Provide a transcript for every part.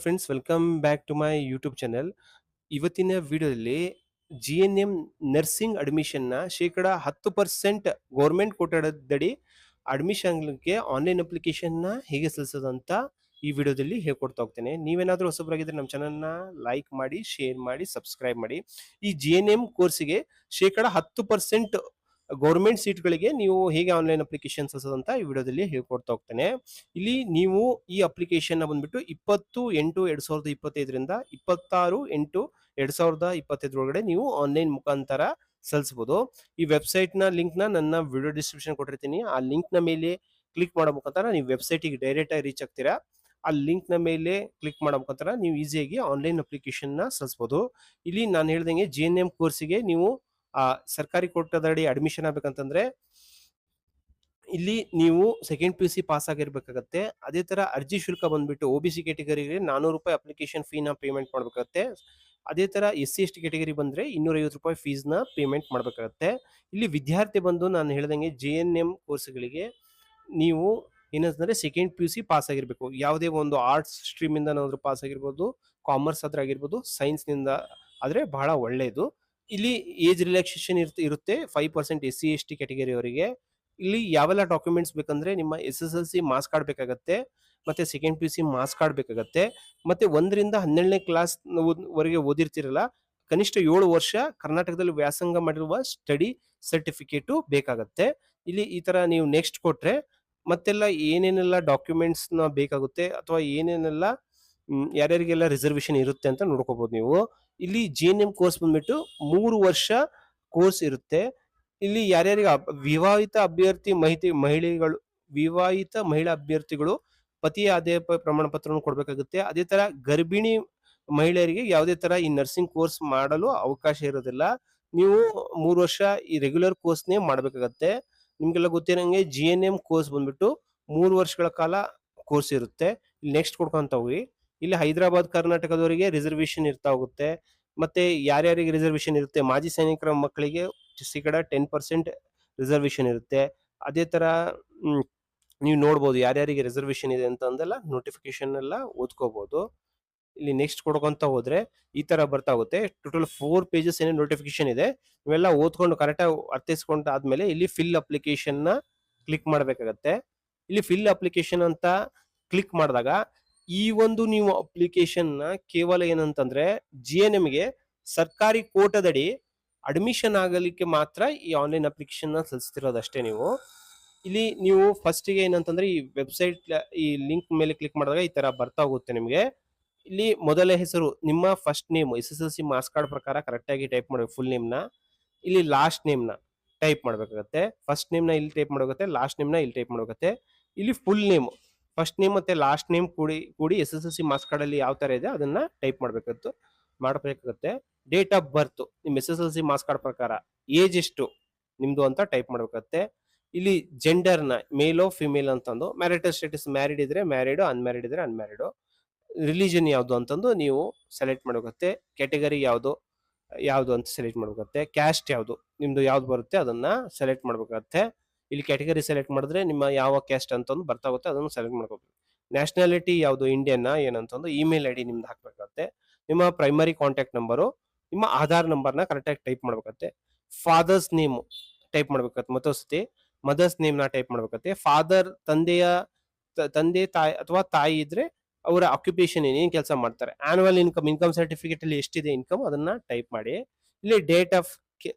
Friends, welcome back to my YouTube channel. ಇವತ್ತಿನ ವಿಡಿಯೋದಲ್ಲಿ GNM nursing ಅಡ್ಮಿಷನ್ನ ಶೇಕಡ 10% ಗೌರ್ಮೆಂಟ್ ಕೋಟಾದಡಿ ಅಡ್ಮಿಷನ್ಗೆ ಆನ್ಲೈನ್ ಅಪ್ಲಿಕೇಶನ್ನ ಹೇಗೆ ಸಲ್ಲಿಸೋದಂತ ಈ ವಿಡಿಯೋದಲ್ಲಿ ಹೇಳ್ಕೊಡ್ತಾ ಹೋಗ್ತೇನೆ. ನೀವೇನಾದರೂ ಹೊಸಬರಾಗಿದ್ರೆ ನಮ್ಮ ಚಾನಲ್ನ ಲೈಕ್ ಮಾಡಿ, ಶೇರ್ ಮಾಡಿ, ಸಬ್ಸ್ಕ್ರೈಬ್ ಮಾಡಿ. ಈ GNM ಕೋರ್ಸಿಗೆ ಶೇಕಡ 10% ಗೌರ್ಮೆಂಟ್ ಸೀಟ್ಗಳಿಗೆ ನೀವು ಹೇಗೆ ಆನ್ಲೈನ್ ಅಪ್ಲಿಕೇಶನ್ ಸಲ್ಲಿಸೋದಂತ ಈ ವಿಡಿಯೋದಲ್ಲಿ ಹೇಳ್ಕೊಡ್ತಾ ಹೋಗ್ತೇನೆ. ಇಲ್ಲಿ ನೀವು ಈ ಅಪ್ಲಿಕೇಶನ್ ಬಂದ್ಬಿಟ್ಟು 20/8/2025ರಿಂದ 26/8/2025 ಒಳಗಡೆ ನೀವು ಆನ್ಲೈನ್ ಮುಖಾಂತರ ಸಲ್ಲಿಸಬಹುದು. ಈ ವೆಬ್ಸೈಟ್ ನ ಲಿಂಕ್ ನನ್ನ ವಿಡಿಯೋ ಡಿಸ್ಕ್ರಿಪ್ಷನ್ ಕೊಟ್ಟಿರ್ತೀನಿ. ಆ ಲಿಂಕ್ ನ ಮೇಲೆ ಕ್ಲಿಕ್ ಮಾಡೋ ಮುಖಾಂತರ ನೀವು ವೆಬ್ಸೈಟಿಗೆ ಡೈರೆಕ್ಟ್ ಆಗಿ ರೀಚ್ ಆಗ್ತೀರಾ. ಆ ಲಿಂಕ್ ನ ಮೇಲೆ ಕ್ಲಿಕ್ ಮಾಡೋ ಮುಖಾಂತರ ನೀವು ಈಸಿಯಾಗಿ ಆನ್ಲೈನ್ ಅಪ್ಲಿಕೇಶನ್ ನ ಸಲ್ಲಿಸಬಹುದು. ಇಲ್ಲಿ ನಾನು ಹೇಳ್ದಂಗೆ GNM ಕೋರ್ಸಿಗೆ ನೀವು ಸರ್ಕಾರಿ ಕೋಟಾದಡಿ ಅಡ್ಮಿಷನ್ ಆಗ್ಬೇಕಂತಂದ್ರೆ ಇಲ್ಲಿ ನೀವು ಸೆಕೆಂಡ್ PUC ಪಾಸ್ ಆಗಿರ್ಬೇಕಾಗತ್ತೆ. ಅದೇ ತರ ಅರ್ಜಿ ಶುಲ್ಕ ಬಂದ್ಬಿಟ್ಟು OBC ಕ್ಯಾಟಗರಿಗೆ ₹400 ಅಪ್ಲಿಕೇಶನ್ ಫೀನ ಪೇಮೆಂಟ್ ಮಾಡ್ಬೇಕಾಗತ್ತೆ. ಅದೇ ತರ SC/ST ಕ್ಯಾಟಗರಿ ಬಂದ್ರೆ ₹250 ಫೀಸ್ನ ಪೇಮೆಂಟ್ ಮಾಡ್ಬೇಕಾಗತ್ತೆ. ಇಲ್ಲಿ ವಿದ್ಯಾರ್ಥಿ ಬಂದು ನಾನು ಹೇಳ್ದಂಗೆ GNM ಕೋರ್ಸ್ಗಳಿಗೆ ನೀವು ಏನಂತಂದ್ರೆ ಸೆಕೆಂಡ್ PUC ಪಾಸ್ ಆಗಿರ್ಬೇಕು. ಯಾವುದೇ ಒಂದು ಆರ್ಟ್ಸ್ ಸ್ಟ್ರೀಮ್ ಇಂದ ಏನಾದ್ರು ಪಾಸ್ ಆಗಿರ್ಬೋದು, ಕಾಮರ್ಸ್ ಆದ್ರೆ ಆಗಿರ್ಬೋದು, ಸೈನ್ಸ್ ನಿಂದ ಆದ್ರೆ ಬಹಳ ಒಳ್ಳೆಯದು. ಇಲ್ಲಿ ಏಜ್ ರಿಲ್ಯಾಕ್ಸೇಷನ್ ಇರುತ್ತೆ 5% SC/ST ಕ್ಯಾಟಗರಿ ಅವರಿಗೆ. ಇಲ್ಲಿ ಯಾವೆಲ್ಲ ಡಾಕ್ಯುಮೆಂಟ್ಸ್ ಬೇಕಂದ್ರೆ ನಿಮ್ಮ SSLC ಮಾರ್ಕ್ಸ್ ಕಾರ್ಡ್ ಬೇಕಾಗತ್ತೆ, ಮತ್ತೆ ಸೆಕೆಂಡ್ PUC ಮಾರ್ಕ್ಸ್ ಕಾರ್ಡ್ ಬೇಕಾಗತ್ತೆ, ಮತ್ತೆ 1ರಿಂದ 12ನೇ ಕ್ಲಾಸ್ ವರೆಗೆ ಓದಿರ್ತಿರಲ್ಲ, ಕನಿಷ್ಠ 7 ವರ್ಷ ಕರ್ನಾಟಕದಲ್ಲಿ ವ್ಯಾಸಂಗ ಮಾಡಿರುವ ಸ್ಟಡಿ ಸರ್ಟಿಫಿಕೇಟು ಬೇಕಾಗತ್ತೆ. ಇಲ್ಲಿ ಈ ತರ ನೀವು ನೆಕ್ಸ್ಟ್ ಕೊಟ್ರೆ ಮತ್ತೆಲ್ಲ ಏನೇನೆಲ್ಲ ಡಾಕ್ಯುಮೆಂಟ್ಸ್ ನ ಬೇಕಾಗುತ್ತೆ ಅಥವಾ ಏನೇನೆಲ್ಲ ಯಾರ್ಯಾರಿಗೆಲ್ಲ ರಿಸರ್ವೇಶನ್ ಇರುತ್ತೆ ಅಂತ ನೋಡ್ಕೋಬಹುದು ನೀವು. ಇಲ್ಲಿ GNM ಕೋರ್ಸ್ ಬಂದ್ಬಿಟ್ಟು 3 ವರ್ಷ ಕೋರ್ಸ್ ಇರುತ್ತೆ. ಇಲ್ಲಿ ಯಾರ್ಯಾರಿಗೆ ವಿವಾಹಿತ ಅಭ್ಯರ್ಥಿ ಮಹಿಳೆಗಳು ವಿವಾಹಿತ ಮಹಿಳಾ ಅಭ್ಯರ್ಥಿಗಳು ಪತಿಯ ಆದಾಯ ಪ್ರಮಾಣ ಪತ್ರವನ್ನು ಕೊಡಬೇಕಾಗುತ್ತೆ. ಅದೇ ತರ ಗರ್ಭಿಣಿ ಮಹಿಳೆಯರಿಗೆ ಯಾವುದೇ ತರ ಈ ನರ್ಸಿಂಗ್ ಕೋರ್ಸ್ ಮಾಡಲು ಅವಕಾಶ ಇರೋದಿಲ್ಲ. ನೀವು 3 ವರ್ಷ ಈ ರೆಗ್ಯುಲರ್ ಕೋರ್ಸ್ನೇ ಮಾಡಬೇಕಾಗತ್ತೆ. ನಿಮ್ಗೆಲ್ಲ ಗೊತ್ತಿರಂಗೆ GNM ಕೋರ್ಸ್ ಬಂದ್ಬಿಟ್ಟು 3 ವರ್ಷಗಳ ಕಾಲ ಕೋರ್ಸ್ ಇರುತ್ತೆ. ಇಲ್ಲಿ ನೆಕ್ಸ್ಟ್ ಕೊಡ್ಕೊಂತ ಹೋಗಿ. ಇಲ್ಲಿ ಹೈದರಾಬಾದ್ ಕರ್ನಾಟಕದವರಿಗೆ ರಿಸರ್ವೇಶನ್ ಇರ್ತಾ ಹೋಗುತ್ತೆ. ಮತ್ತೆ ಯಾರ್ಯಾರಿಗೆ ರಿಸರ್ವೇಶನ್ ಇರುತ್ತೆ, ಮಾಜಿ ಸೈನಿಕರ ಮಕ್ಕಳಿಗೆ ಶೇಕಡ 10% ರಿಸರ್ವೇಶನ್ ಇರುತ್ತೆ. ಅದೇ ತರ ನೀವು ನೋಡ್ಬೋದು ಯಾರ್ಯಾರಿಗೆ ರಿಸರ್ವೇಶನ್ ಇದೆ ಅಂತ ಅಂದೆಲ್ಲ ನೋಟಿಫಿಕೇಶನ್ ಎಲ್ಲ ಓದ್ಕೋಬಹುದು. ಇಲ್ಲಿ ನೆಕ್ಸ್ಟ್ ಕೊಡ್ಕೊಂತ ಹೋದ್ರೆ ಈ ತರ ಬರ್ತಾ ಹೋಗುತ್ತೆ. ಟೋಟಲ್ 4 ಪೇಜಸ್ ಏನೇ ನೋಟಿಫಿಕೇಶನ್ ಇದೆ, ಇವೆಲ್ಲ ಓದ್ಕೊಂಡು ಕರೆಕ್ಟಾಗಿ ಅರ್ಥೈಸ್ಕೊಂಡು ಆದ್ಮೇಲೆ ಇಲ್ಲಿ ಫಿಲ್ ಅಪ್ಲಿಕೇಶನ್ ನ ಕ್ಲಿಕ್ ಮಾಡ್ಬೇಕಾಗತ್ತೆ. ಇಲ್ಲಿ ಫಿಲ್ ಅಪ್ಲಿಕೇಶನ್ ಅಂತ ಕ್ಲಿಕ್ ಮಾಡಿದಾಗ ಈ ಒಂದು ನೀವು ಅಪ್ಲಿಕೇಶನ್ ನ ಕೇವಲ ಏನಂತಂದ್ರೆ GNM ಗೆ ಸರ್ಕಾರಿ ಕೋಟಾದಡಿ ಅಡ್ಮಿಷನ್ ಆಗಲಿಕ್ಕೆ ಮಾತ್ರ ಈ ಆನ್ಲೈನ್ ಅಪ್ಲಿಕೇಶನ್ ನ ಸಲ್ಲಿಸ್ತಿರೋದಷ್ಟೇ ನೀವು. ಇಲ್ಲಿ ನೀವು ಫಸ್ಟ್ ಗೆ ಏನಂತಂದ್ರೆ ಈ ವೆಬ್ಸೈಟ್ ಈ ಲಿಂಕ್ ಮೇಲೆ ಕ್ಲಿಕ್ ಮಾಡಿದಾಗ ಈ ತರ ಬರ್ತಾ ಹೋಗುತ್ತೆ ನಿಮಗೆ. ಇಲ್ಲಿ ಮೊದಲ ಹೆಸರು ನಿಮ್ಮ first name SSLC marks card ಪ್ರಕಾರ ಕರೆಕ್ಟ್ ಆಗಿ ಟೈಪ್ ಮಾಡಬೇಕು ಫುಲ್ ನೇಮ್ ನ. ಇಲ್ಲಿ ಲಾಸ್ಟ್ ನೇಮ್ ನ ಟೈಪ್ ಮಾಡ್ಬೇಕಾಗತ್ತೆ. ಫಸ್ಟ್ ನೇಮ್ ನ ಇಲ್ಲಿ ಟೈಪ್ ಮಾಡಬೇಕಾಗುತ್ತೆ, ಲಾಸ್ಟ್ ನೇಮ್ ನ ಇಲ್ಲಿ ಟೈಪ್ ಮಾಡಬೇಕಾಗುತ್ತೆ. ಇಲ್ಲಿ ಫುಲ್ ನೇಮ್ ಫಸ್ಟ್ ನೇಮ್ ಮತ್ತೆ ಲಾಸ್ಟ್ ನೇಮ್ ಕೂಡಿ SSLC ಮಾರ್ಕ್ಸ್ ಕಾರ್ಡ್ ಅಲ್ಲಿ ಯಾವ ತರ ಇದೆ ಅದನ್ನ ಟೈಪ್ ಮಾಡಬೇಕಾಗುತ್ತೆ. ಡೇಟ್ ಆಫ್ ಬರ್ತ್ ನಿಮ್ಮ SSLC ಮಾರ್ಕ್ಸ್ ಕಾರ್ಡ್ ಪ್ರಕಾರ ಏಜ್ ಎಷ್ಟು ನಿಮ್ದು ಅಂತ ಟೈಪ್ ಮಾಡಬೇಕಾಗುತ್ತೆ. ಇಲ್ಲಿ ಜೆಂಡರ್ ನ ಮೇಲೋ ಫಿಮೇಲ್ ಅಂತಂದು, ಮ್ಯಾರಿಟಲ್ ಸ್ಟೇಟಸ್ ಮ್ಯಾರಿಡ್ ಇದ್ರೆ ಮ್ಯಾರಿಡ್, ಅನ್ಮ್ಯಾರಿಡ್ ಇದ್ರೆ ಅನ್ಮ್ಯಾರಿಡ್, ರಿಲಿಜನ್ ಯಾವುದು ಅಂತಂದು ನೀವು ಸೆಲೆಕ್ಟ್ ಮಾಡಬೇಕಾಗುತ್ತೆ. ಕ್ಯಾಟಗರಿ ಯಾವುದು ಅಂತ ಸೆಲೆಕ್ಟ್ ಮಾಡಬೇಕಾಗುತ್ತೆ. ಕ್ಯಾಸ್ಟ್ ಯಾವುದು ನಿಮ್ದು ಯಾವ್ದು ಬರುತ್ತೆ ಅದನ್ನ ಸೆಲೆಕ್ಟ್ ಮಾಡಬೇಕಾಗುತ್ತೆ. ಇಲ್ಲಿ ಕ್ಯಾಟಗರಿ ಸೆಲೆಕ್ಟ್ ಮಾಡಿದ್ರೆ ನಿಮ್ಮ ಯಾವ ಕ್ಯಾಸ್ಟ್ ಅಂತಂದು ಬರ್ತಾ ಹೋಗುತ್ತೆ, ಅದನ್ನು ಸೆಲೆಕ್ಟ್ ಮಾಡ್ಕೋಬೇಕು. ನ್ಯಾಷನಾಲಿಟಿ ಯಾವುದು, ಇಂಡಿಯನ್ ಏನಂತಂದು, ಇಮೇಲ್ ID ನಿಮ್ದು ಹಾಕ್ಬೇಕಾಗುತ್ತೆ. ನಿಮ್ಮ ಪ್ರೈಮರಿ ಕಾಂಟ್ಯಾಕ್ಟ್ ನಂಬರು, ನಿಮ್ಮ ಆಧಾರ್ ನಂಬರ್ನ ಕರೆಕ್ಟಾಗಿ ಟೈಪ್ ಮಾಡ್ಬೇಕಾಗುತ್ತೆ. ಫಾದರ್ಸ್ ನೇಮ್ ಟೈಪ್ ಮಾಡ್ಬೇಕಾಗುತ್ತೆ ಮತ್ತೊಂದ್ಸತಿ. ಮದರ್ಸ್ ನೇಮ್ ನ ಟೈಪ್ ಮಾಡ್ಬೇಕಾಗುತ್ತೆ. ಫಾದರ್ ತಂದೆ ತಾಯಿ ಅಥವಾ ತಾಯಿ ಇದ್ರೆ ಅವರ ಆಕ್ಯುಪೇಷನ್ ಏನೇನು ಕೆಲಸ ಮಾಡ್ತಾರೆ, ಆನ್ಯುವಲ್ ಇನ್ಕಮ್ ಸರ್ಟಿಫಿಕೇಟ್ ಅಲ್ಲಿ ಎಷ್ಟಿದೆ ಇನ್ಕಮ್ ಅದನ್ನ ಟೈಪ್ ಮಾಡಿ. ಇಲ್ಲಿ ಡೇಟ್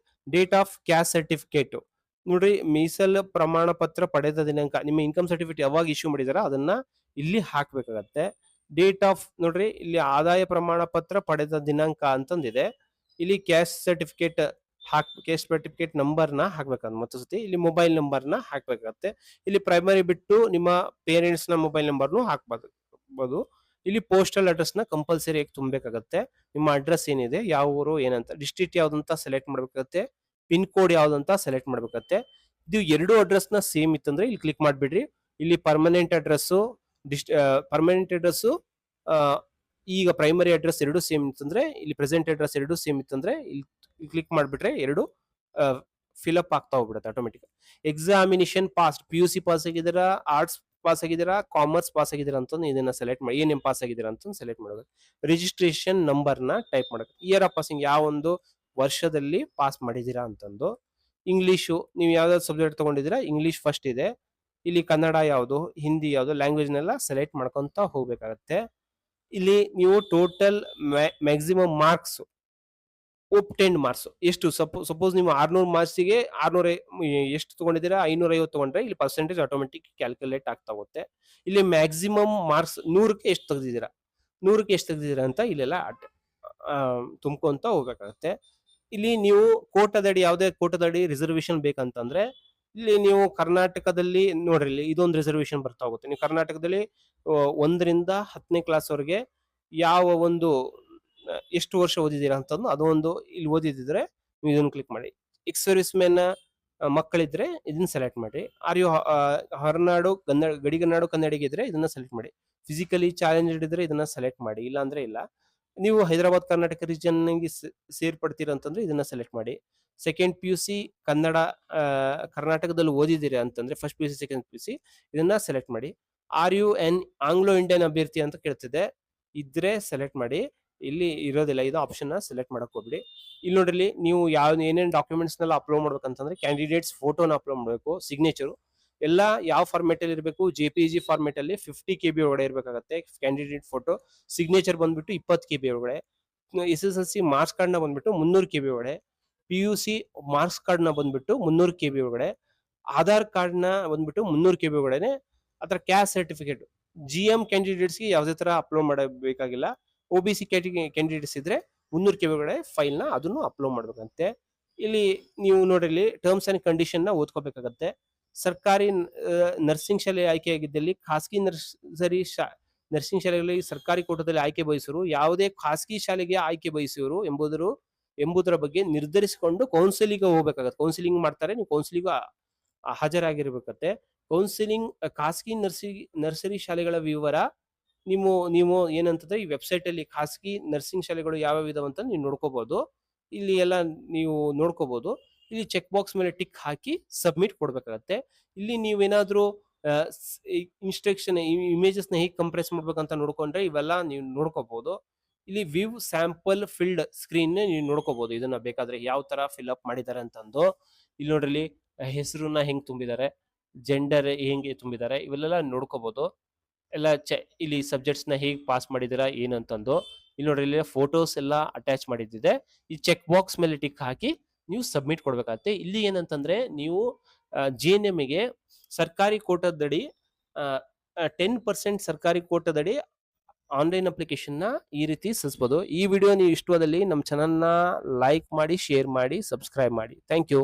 ಆಫ್ ಕ್ಯಾಸ್ಟ್ ಸರ್ಟಿಫಿಕೇಟ್ ನೋಡ್ರಿ, ಮೀಸಲು ಪ್ರಮಾಣ ಪತ್ರ ಪಡೆದ ದಿನಾಂಕ, ನಿಮ್ಮ ಇನ್ಕಮ್ ಸರ್ಟಿಫಿಕೇಟ್ ಯಾವಾಗ ಇಶ್ಯೂ ಮಾಡಿದಾರ ಅದನ್ನ ಇಲ್ಲಿ ಹಾಕ್ಬೇಕಾಗತ್ತೆ. ಡೇಟ್ ಆಫ್ ನೋಡ್ರಿ, ಇಲ್ಲಿ ಆದಾಯ ಪ್ರಮಾಣ ಪತ್ರ ಪಡೆದ ದಿನಾಂಕ ಅಂತಂದಿದೆ. ಇಲ್ಲಿ ಕ್ಯಾಸ್ಟ್ ಸರ್ಟಿಫಿಕೇಟ್ ನಂಬರ್ನ ಹಾಕ್ಬೇಕಾಗುತ್ತೆ. ಮತ್ತೊಂದ್ಸತಿ ಇಲ್ಲಿ ಮೊಬೈಲ್ ನಂಬರ್ನ ಹಾಕ್ಬೇಕಾಗತ್ತೆ. ಇಲ್ಲಿ ಪ್ರೈಮರಿ ಬಿಟ್ಟು ನಿಮ್ಮ ಪೇರೆಂಟ್ಸ್ ನ ಮೊಬೈಲ್ ನಂಬರ್ನು ಹಾಕ್ಬೋದು. ಇಲ್ಲಿ ಪೋಸ್ಟಲ್ ಅಡ್ರೆಸ್ ನ ಕಂಪಲ್ಸರಿ ತುಂಬಬೇಕಾಗತ್ತೆ. ನಿಮ್ಮ ಅಡ್ರೆಸ್ ಏನಿದೆ, ಯಾವ ಊರು ಏನಂತ, ಡಿಸ್ಟ್ರಿಕ್ಟ್ ಯಾವ್ದಂತ ಸೆಲೆಕ್ಟ್ ಮಾಡ್ಬೇಕಾಗತ್ತೆ, ಪಿನ್ ಕೋಡ್ ಯಾವ್ದಂತ ಸೆಲೆಕ್ಟ್ ಮಾಡ್ಬೇಕಾಗತ್ತೆ. ಇದು ಎರಡು ಅಡ್ರೆಸ್ ನ ಸೇಮ್ ಇತ್ತಂದ್ರೆ ಇಲ್ಲಿ ಕ್ಲಿಕ್ ಮಾಡ್ಬಿಡ್ರಿ. ಇಲ್ಲಿ ಪರ್ಮನೆಂಟ್ ಅಡ್ರೆಸ್ ಈಗ ಪ್ರೈಮರಿ ಅಡ್ರೆಸ್ ಎರಡು ಸೇಮ್ ಇತ್ತಂದ್ರೆ, ಇಲ್ಲಿ ಪ್ರೆಸೆಂಟ್ ಅಡ್ರೆಸ್ ಎರಡು ಸೇಮ್ ಇತ್ತಂದ್ರೆ ಇಲ್ಲಿ ಕ್ಲಿಕ್ ಮಾಡ್ಬಿಟ್ರೆ ಎರಡು ಫಿಲ್ ಅಪ್ ಆಗ್ತಾ ಹೋಗ್ಬಿಡುತ್ತೆ automatic. Examination pass, PUC pass ಆಗಿದ್ದೀರಾ, ಆರ್ಟ್ಸ್ ಪಾಸ್ ಆಗಿದ್ದೀರಾ, ಕಾಮರ್ಸ್ ಪಾಸ್ ಆಗಿದ್ದೀರಾ ಅಂತ ಇದನ್ನ ಸೆಲೆಕ್ಟ್ ಮಾಡಿ, ಏನೇನು ಪಾಸ್ ಆಗಿದ್ದೀರಾ ಅಂತ ಸೆಲೆಕ್ಟ್ ಮಾಡಬೇಕು. ರಿಜಿಸ್ಟ್ರೇಷನ್ ನಂಬರ್ನ ಟೈಪ್ ಮಾಡಬೇಕು, ಇಯರ್ ಆಫ್ ಪಾಸಿಂಗ್ ಯಾವ ಒಂದು ವರ್ಷದಲ್ಲಿ ಪಾಸ್ ಮಾಡಿದ್ದೀರಾ ಅಂತಂದು. ಇಂಗ್ಲೀಷು ನೀವು ಯಾವ್ದಾದ್ರು ಸಬ್ಜೆಕ್ಟ್ ತಗೊಂಡಿದ್ದೀರಾ, ಇಂಗ್ಲೀಷ್ ಫಸ್ಟ್ ಇದೆ. ಇಲ್ಲಿ ಕನ್ನಡ ಯಾವುದು, ಹಿಂದಿ ಯಾವುದು, ಲ್ಯಾಂಗ್ವೇಜ್ನೆಲ್ಲ ಸೆಲೆಕ್ಟ್ ಮಾಡ್ಕೊಂತ ಹೋಗ್ಬೇಕಾಗತ್ತೆ. ಇಲ್ಲಿ ನೀವು total maximum marks obtained marks ಎಷ್ಟು, ಸಪೋಸ್ ನೀವು 600 ಮಾರ್ಕ್ಸಿಗೆ 600 ಎಷ್ಟು ತಗೊಂಡಿದ್ದೀರಾ, 550 ತಗೊಂಡ್ರೆ ಇಲ್ಲಿ ಪರ್ಸೆಂಟೇಜ್ ಆಟೋಮೆಟಿಕ್ ಕ್ಯಾಲ್ಕುಲೇಟ್ ಆಗ್ತಾ ಹೋಗುತ್ತೆ. ಇಲ್ಲಿ ಮ್ಯಾಕ್ಸಿಮಮ್ ಮಾರ್ಕ್ಸ್ 100ಕ್ಕೆ ಎಷ್ಟು ತೆಗೆದಿದ್ದೀರಾ, 100ಕ್ಕೆ ಎಷ್ಟು ತೆಗೆದಿದ್ದೀರಾ ಅಂತ ಇಲ್ಲೆಲ್ಲ ತುಂಬ್ಕೊಂತ ಹೋಗ್ಬೇಕಾಗತ್ತೆ. ಇಲ್ಲಿ ನೀವು ಕೋಟದಡಿ, ಯಾವುದೇ ಕೋಟದಡಿ ರಿಸರ್ವೇಶನ್ ಬೇಕಂತಂದ್ರೆ ಇಲ್ಲಿ ನೀವು ಕರ್ನಾಟಕದಲ್ಲಿ ನೋಡ್ರಿ, ಇಲ್ಲಿ ಇದೊಂದು ರಿಸರ್ವೇಶನ್ ಬರ್ತಾ ಹೋಗುತ್ತೆ. ನೀವು ಕರ್ನಾಟಕದಲ್ಲಿ 1ರಿಂದ 10ನೇ ಕ್ಲಾಸ್ ವರೆಗೆ ಯಾವ ಒಂದು ಎಷ್ಟು ವರ್ಷ ಓದಿದ್ದೀರಾ ಅಂತಂದು ಅದೊಂದು ಇಲ್ಲಿ ಓದಿದ್ರೆ ನೀವು ಇದನ್ನು ಕ್ಲಿಕ್ ಮಾಡಿ. ಎಕ್ಸ್ ಸರ್ವಿಸ್ ಮೆನ್ ಮಕ್ಕಳಿದ್ರೆ ಇದನ್ನ ಸೆಲೆಕ್ಟ್ ಮಾಡಿ. ಆರ್ ಯು ಹೊರನಾಡು ಗಡಿಗನಾಡು ಕನ್ನಡಿಗ ಇದ್ರೆ ಇದನ್ನ ಸೆಲೆಕ್ಟ್ ಮಾಡಿ. ಫಿಸಿಕಲಿ ಚಾಲೆಂಜ್ಡ್ ಇದ್ರೆ ಇದನ್ನ ಸೆಲೆಕ್ಟ್ ಮಾಡಿ, ಇಲ್ಲ ಅಂದ್ರೆ ಇಲ್ಲ. ನೀವು ಹೈದರಾಬಾದ್ ಕರ್ನಾಟಕ ರೀಜನ್ಗೆ ಸೇರ್ಪಡ್ತೀರಾ ಅಂತಂದ್ರೆ ಇದನ್ನ ಸೆಲೆಕ್ಟ್ ಮಾಡಿ. ಸೆಕೆಂಡ್ PUC ಕನ್ನಡ ಕರ್ನಾಟಕದಲ್ಲಿ ಓದಿದ್ದೀರಾ ಅಂತಂದ್ರೆ ಫಸ್ಟ್ PUC ಸೆಕೆಂಡ್ PUC ಇದನ್ನ ಸೆಲೆಕ್ಟ್ ಮಾಡಿ. Are U N Anglo Indian ಅಭ್ಯರ್ಥಿ ಅಂತ ಕೇಳ್ತಿದೆ, ಇದ್ರೆ ಸೆಲೆಕ್ಟ್ ಮಾಡಿ. ಇಲ್ಲಿ ಇರೋದಿಲ್ಲ, ಇದು ಆಪ್ಷನ್ ಸೆಲೆಕ್ಟ್ ಮಾಡಕ್ ಹೋಗ್ಬಿಡಿ. ಇಲ್ಲಿ ನೋಡ್ರಿ, ನೀವು ಏನೇನು ಡಾಕ್ಯುಮೆಂಟ್ಸ್ನೆಲ್ಲ ಅಪ್ಲೋಡ್ ಮಾಡ್ಬೇಕಂತಂದ್ರೆ ಕ್ಯಾಂಡಿಡೇಟ್ಸ್ ಫೋಟೋನ ಅಪ್ಲೋಡ್ ಮಾಡಬೇಕು, ಸಿಗ್ನೇಚರು ಎಲ್ಲ ಯಾವ ಫಾರ್ಮೆಟ್ ಅಲ್ಲಿ ಇರಬೇಕು, JPG ಫಾರ್ಮೆಟ್ ಅಲ್ಲಿ 50 KB ಒಳಗಡೆ ಇರಬೇಕಾಗತ್ತೆ. ಕ್ಯಾಂಡಿಡೇಟ್ ಫೋಟೋ, ಸಿಗ್ನೇಚರ್ ಬಂದ್ಬಿಟ್ಟು 20 KB ಒಳಗಡೆ, SSLC ಮಾರ್ಕ್ಸ್ ಕಾರ್ಡ್ ನ ಬಂದ್ಬಿಟ್ಟು 300 KB ಒಳಗಡೆ, PUC ಮಾರ್ಕ್ಸ್ ಕಾರ್ಡ್ ನ ಬಂದ್ಬಿಟ್ಟು 300 KB ಒಳಗಡೆ, ಆಧಾರ್ ಕಾರ್ಡ್ ನ ಬಂದ್ಬಿಟ್ಟು 300 KB ಒಳಗಡೆ. ಅದರ ಕ್ಯಾಸ್ಟ್ ಸರ್ಟಿಫಿಕೇಟ್ GM ಕ್ಯಾಂಡಿಡೇಟ್ಸ್ಗೆ ಯಾವುದೇ ತರ ಅಪ್ಲೋಡ್ ಮಾಡಬೇಕಾಗಿಲ್ಲ. OBC ಕ್ಯಾಂಡಿಡೇಟ್ಸ್ ಇದ್ರೆ 300 KB ಒಳಗಡೆ ಫೈಲ್ ನ ಅದನ್ನು ಅಪ್ಲೋಡ್ ಮಾಡ್ಬೇಕಂತೆ. ಇಲ್ಲಿ ನೀವು ನೋಡ್ರಿ, ಟರ್ಮ್ಸ್ ಅಂಡ್ ಕಂಡೀಷನ್ ನ ಓದ್ಕೋಬೇಕಾಗತ್ತೆ. ಸರ್ಕಾರಿ ನರ್ಸಿಂಗ್ ಶಾಲೆ ಆಯ್ಕೆಯಾಗಿದ್ದಲ್ಲಿ ಖಾಸಗಿ ನರ್ಸಿಂಗ್ ಶಾಲೆಗಳಲ್ಲಿ ಸರ್ಕಾರಿ ಕೋಟದಲ್ಲಿ ಆಯ್ಕೆ ಬಯಸುವರು ಯಾವುದೇ ಖಾಸಗಿ ಶಾಲೆಗೆ ಆಯ್ಕೆ ಬಯಸುವರು ಎಂಬುದರ ಬಗ್ಗೆ ನಿರ್ಧರಿಸಿಕೊಂಡು ಕೌನ್ಸಿಲಿಂಗ್ ಹೋಗ್ಬೇಕಾಗತ್ತೆ. ಕೌನ್ಸಿಲಿಂಗ್ ಮಾಡ್ತಾರೆ, ನೀವು ಕೌನ್ಸಿಲಿಂಗ್ ಹಾಜರಾಗಿರ್ಬೇಕತ್ತೆ. ಕೌನ್ಸಿಲಿಂಗ್ ಖಾಸಗಿ ನರ್ಸರಿ ಶಾಲೆಗಳ ವಿವರ ನೀವು ಏನಂತಂದ್ರೆ ಈ ವೆಬ್ಸೈಟ್ ಅಲ್ಲಿ ಖಾಸಗಿ ನರ್ಸಿಂಗ್ ಶಾಲೆಗಳು ಯಾವ ಇದಾವಂತ ನೀವು ನೋಡ್ಕೋಬಹುದು. ಇಲ್ಲಿ ಎಲ್ಲ ನೀವು ನೋಡ್ಕೋಬಹುದು. ಇಲ್ಲಿ ಚೆಕ್ ಬಾಕ್ಸ್ ಮೇಲೆ ಟಿಕ್ ಹಾಕಿ ಸಬ್ಮಿಟ್ ಕೊಡ್ಬೇಕಾಗತ್ತೆ. ಇಲ್ಲಿ ನೀವೇನಾದ್ರೂ ಇನ್ಸ್ಟ್ರಕ್ಷನ್ ಇಮೇಜಸ್ ನ ಹೇಗೆ ಕಂಪ್ರೆಸ್ ಮಾಡ್ಬೇಕಂತ ನೋಡ್ಕೊಂಡ್ರೆ ಇವೆಲ್ಲ ನೀವು ನೋಡ್ಕೋಬಹುದು. ಇಲ್ಲಿ ವ್ಯೂ ಸ್ಯಾಂಪಲ್ ಫಿಲ್ಡ್ ಸ್ಕ್ರೀನ್ ನೀವು ನೋಡ್ಕೋಬಹುದು, ಇದನ್ನ ಬೇಕಾದ್ರೆ ಯಾವ ತರ ಫಿಲ್ ಅಪ್ ಮಾಡಿದ್ದಾರೆ ಅಂತಂದು. ಇಲ್ಲಿ ನೋಡ್ರಿ, ಹೆಸರನ್ನ ಹೆಂಗ್ ತುಂಬಿದ್ದಾರೆ, ಜೆಂಡರ್ ಹೆಂಗೆ ತುಂಬಿದ್ದಾರೆ, ಇವೆಲ್ಲ ನೋಡ್ಕೋಬಹುದು. ಎಲ್ಲ ಇಲ್ಲಿ ಸಬ್ಜೆಕ್ಟ್ಸ್ ನ ಹೇಗೆ ಪಾಸ್ ಮಾಡಿದಿರಾ ಏನಂತಂದು. ಇಲ್ಲಿ ನೋಡ್ರಿ, ಇಲ್ಲಿ ಫೋಟೋಸ್ ಎಲ್ಲ ಅಟ್ಯಾಚ್ ಮಾಡಿದ್ದಿದೆ. ಈ ಚೆಕ್ ಬಾಕ್ಸ್ ಮೇಲೆ ಟಿಕ್ ಹಾಕಿ ನೀವು ಸಬ್ಮಿಟ್ ಕೊಡ್ಬೇಕಾಗತ್ತೆ. ಇಲ್ಲಿ ಏನಂತಂದ್ರೆ ನೀವು JNM ಗೆ ಸರ್ಕಾರಿ ಕೋಟದಡಿ 10% ಸರ್ಕಾರಿ ಕೋಟದಡಿ ಆನ್ಲೈನ್ ಅಪ್ಲಿಕೇಶನ್ ನ ಈ ರೀತಿ ಸಲ್ಲಿಸಬಹುದು. ಈ ವಿಡಿಯೋ ನೀವು ಇಷ್ಟವಾದಲ್ಲಿ ನಮ್ಮ ಚಾನಲ್ ನ ಲೈಕ್ ಮಾಡಿ, ಶೇರ್ ಮಾಡಿ, ಸಬ್ಸ್ಕ್ರೈಬ್ ಮಾಡಿ. Thank you.